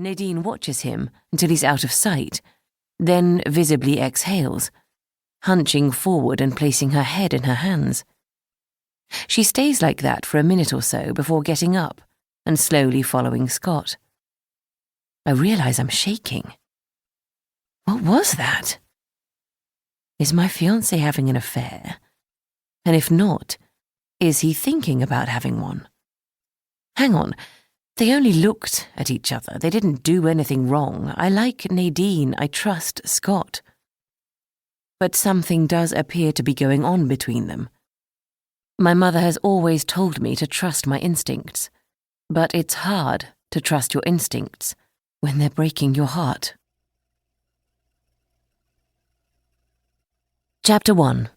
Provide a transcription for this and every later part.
Nadine watches him until he's out of sight, then visibly exhales, hunching forward and placing her head in her hands. She stays like that for a minute or so before getting up and slowly following Scott. I realize I'm shaking. What was that? Is my fiancé having an affair? And if not, is he thinking about having one? Hang on, they only looked at each other. They didn't do anything wrong. I like Nadine. I trust Scott. But something does appear to be going on between them. My mother has always told me to trust my instincts, but it's hard to trust your instincts when they're breaking your heart. Chapter 1.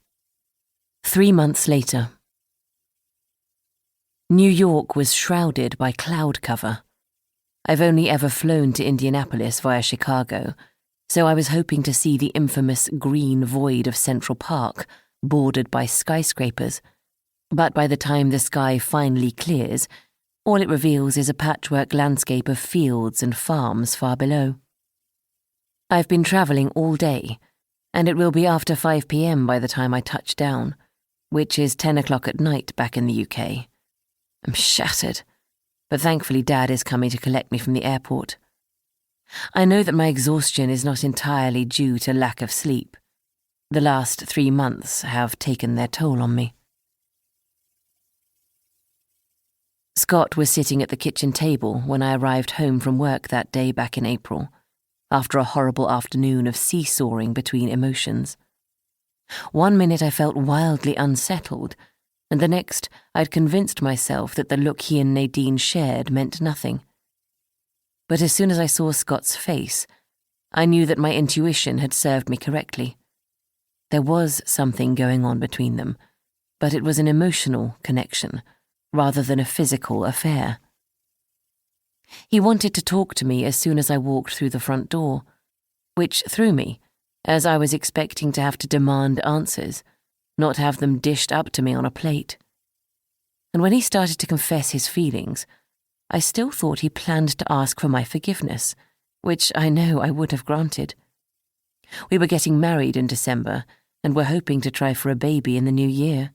3 months later. New York was shrouded by cloud cover. I've only ever flown to Indianapolis via Chicago, so I was hoping to see the infamous green void of Central Park, bordered by skyscrapers. But by the time the sky finally clears, all it reveals is a patchwork landscape of fields and farms far below. I've been travelling all day, and it will be after 5 p.m. by the time I touch down, which is 10 o'clock at night back in the UK. I'm shattered, but thankfully Dad is coming to collect me from the airport. I know that my exhaustion is not entirely due to lack of sleep. The last 3 months have taken their toll on me. Scott was sitting at the kitchen table when I arrived home from work that day back in April, after a horrible afternoon of seesawing between emotions. 1 minute I felt wildly unsettled, and the next I'd convinced myself that the look he and Nadine shared meant nothing. But as soon as I saw Scott's face, I knew that my intuition had served me correctly. There was something going on between them, but it was an emotional connection rather than a physical affair. He wanted to talk to me as soon as I walked through the front door, which threw me, as I was expecting to have to demand answers, not have them dished up to me on a plate. And when he started to confess his feelings, I still thought he planned to ask for my forgiveness, which I know I would have granted. We were getting married in December and were hoping to try for a baby in the new year.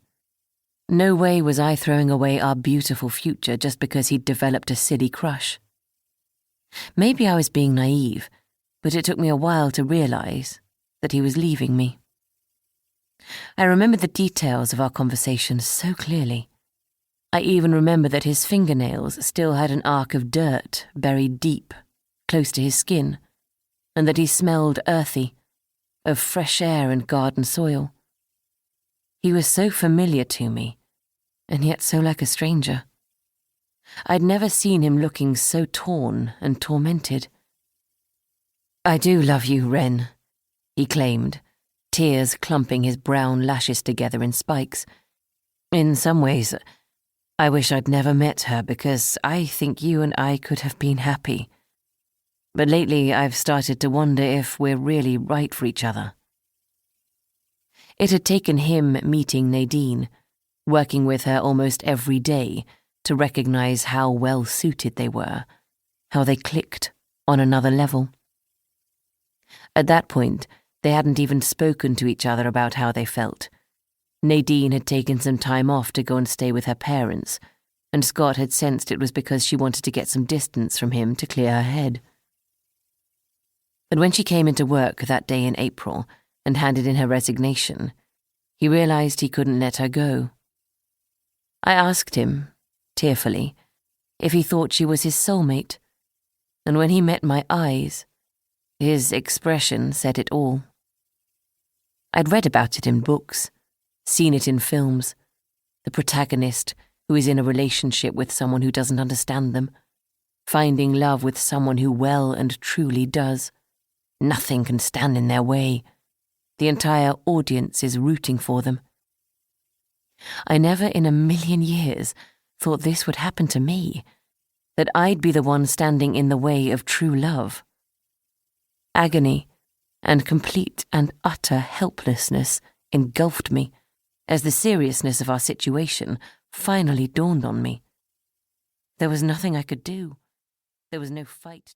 No way was I throwing away our beautiful future just because he'd developed a silly crush. Maybe I was being naive, but it took me a while to realize that he was leaving me. I remember the details of our conversation so clearly. I even remember that his fingernails still had an arc of dirt buried deep, close to his skin, and that he smelled earthy, of fresh air and garden soil. He was so familiar to me, and yet so like a stranger. I'd never seen him looking so torn and tormented. "I do love you, Wren," he claimed, tears clumping his brown lashes together in spikes. "In some ways, I wish I'd never met her because I think you and I could have been happy. But lately I've started to wonder if we're really right for each other." It had taken him meeting Nadine, working with her almost every day, to recognize how well suited they were, how they clicked on another level. At that point, they hadn't even spoken to each other about how they felt. Nadine had taken some time off to go and stay with her parents, and Scott had sensed it was because she wanted to get some distance from him to clear her head. But when she came into work that day in April and handed in her resignation, he realized he couldn't let her go. I asked him, tearfully, if he thought she was his soulmate, and when he met my eyes, his expression said it all. I'd read about it in books, seen it in films, the protagonist who is in a relationship with someone who doesn't understand them, finding love with someone who well and truly does. Nothing can stand in their way. The entire audience is rooting for them. I never in a million years thought this would happen to me, that I'd be the one standing in the way of true love. Agony and complete and utter helplessness engulfed me as the seriousness of our situation finally dawned on me. There was nothing I could do. There was no fight to